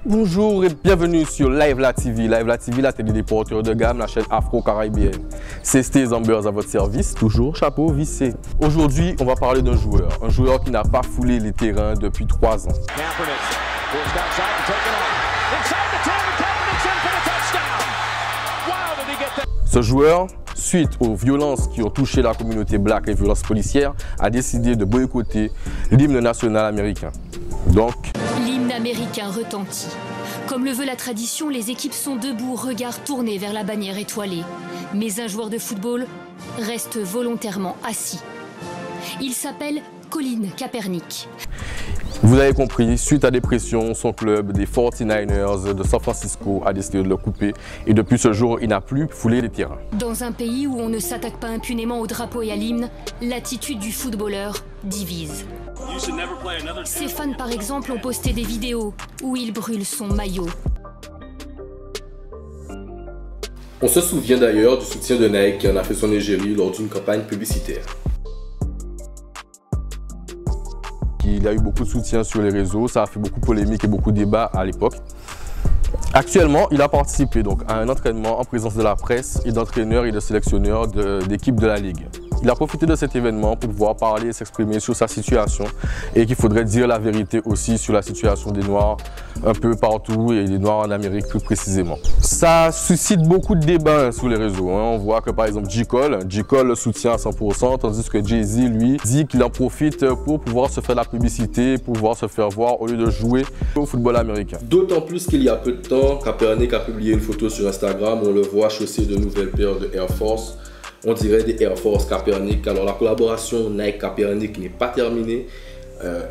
Bonjour et bienvenue sur Live La TV. Live La TV, la télé des porteurs de gamme, la chaîne afro-caribéenne. C'est Steve Zambers à votre service, toujours chapeau vissé. Aujourd'hui, on va parler d'un joueur qui n'a pas foulé les terrains depuis 3 ans. Ce joueur, suite aux violences qui ont touché la communauté black et violences policières, a décidé de boycotter l'hymne national américain. Donc, l'hymne américain retentit. Comme le veut la tradition, les équipes sont debout, regard tourné vers la bannière étoilée. Mais un joueur de football reste volontairement assis. Il s'appelle Colin Kaepernick. Vous avez compris, suite à des pressions, son club des 49ers de San Francisco a décidé de le couper et depuis ce jour, il n'a plus foulé les terrains. Dans un pays où on ne s'attaque pas impunément au drapeau et à l'hymne, l'attitude du footballeur divise. Ses fans, par exemple, ont posté des vidéos où il brûle son maillot. On se souvient d'ailleurs du soutien de Nike qui en a fait son égérie lors d'une campagne publicitaire. Il a eu beaucoup de soutien sur les réseaux, ça a fait beaucoup de polémique et beaucoup de débats à l'époque. Actuellement, il a participé donc à un entraînement en présence de la presse et d'entraîneurs et de sélectionneurs d'équipes de la Ligue. Il a profité de cet événement pour pouvoir parler et s'exprimer sur sa situation et qu'il faudrait dire la vérité aussi sur la situation des Noirs un peu partout et des Noirs en Amérique plus précisément. Ça suscite beaucoup de débats sur les réseaux. On voit que par exemple J. Cole le soutient à 100%, tandis que Jay-Z lui dit qu'il en profite pour pouvoir se faire la publicité, pour pouvoir se faire voir au lieu de jouer au football américain. D'autant plus qu'il y a peu de temps, Kaepernick a publié une photo sur Instagram où on le voit chausser de nouvelles paires de Air Force. On dirait des Air Force Kaepernick. Alors la collaboration Nike-Kaepernick n'est pas terminée.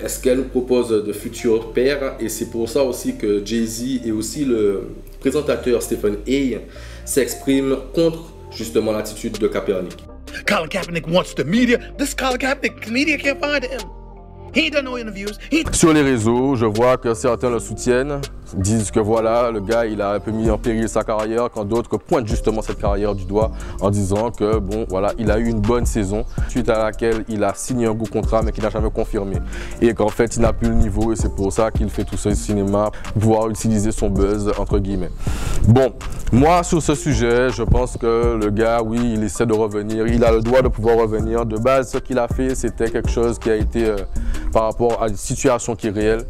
Est-ce qu'elle nous propose de futures paires? Et c'est pour ça aussi que Jay-Z et aussi le présentateur Stephen A. s'expriment contre justement l'attitude de Kaepernick. Colin Kaepernick wants the media. This Colin Kaepernick, media can't find him. He done no interviews. Sur les réseaux, je vois que certains le soutiennent, disent que voilà, le gars il a un peu mis en péril sa carrière, quand d'autres pointent justement cette carrière du doigt en disant que bon voilà, il a eu une bonne saison suite à laquelle il a signé un gros contrat mais qu'il n'a jamais confirmé et qu'en fait il n'a plus le niveau et c'est pour ça qu'il fait tout ce cinéma pour pouvoir utiliser son buzz entre guillemets. Bon, moi sur ce sujet, je pense que le gars, oui, il essaie de revenir, il a le droit de pouvoir revenir. De base, ce qu'il a fait, c'était quelque chose qui a été par rapport à une situation qui est réelle.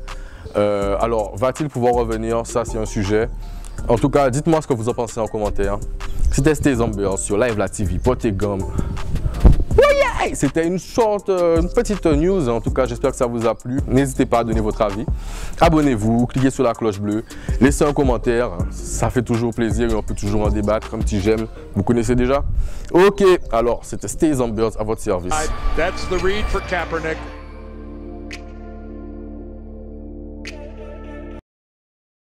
Alors, va-t-il pouvoir revenir? Ça, c'est un sujet. En tout cas, dites-moi ce que vous en pensez en commentaire. C'était Steve Zambers sur Live La TV, Poté Gomme. C'était une petite news. En tout cas, j'espère que ça vous a plu. N'hésitez pas à donner votre avis. Abonnez-vous, cliquez sur la cloche bleue, laissez un commentaire. Ça fait toujours plaisir et on peut toujours en débattre. Un petit j'aime. Vous connaissez déjà? Ok, alors c'était Steve Zambers à votre service. That's the read for Kaepernick.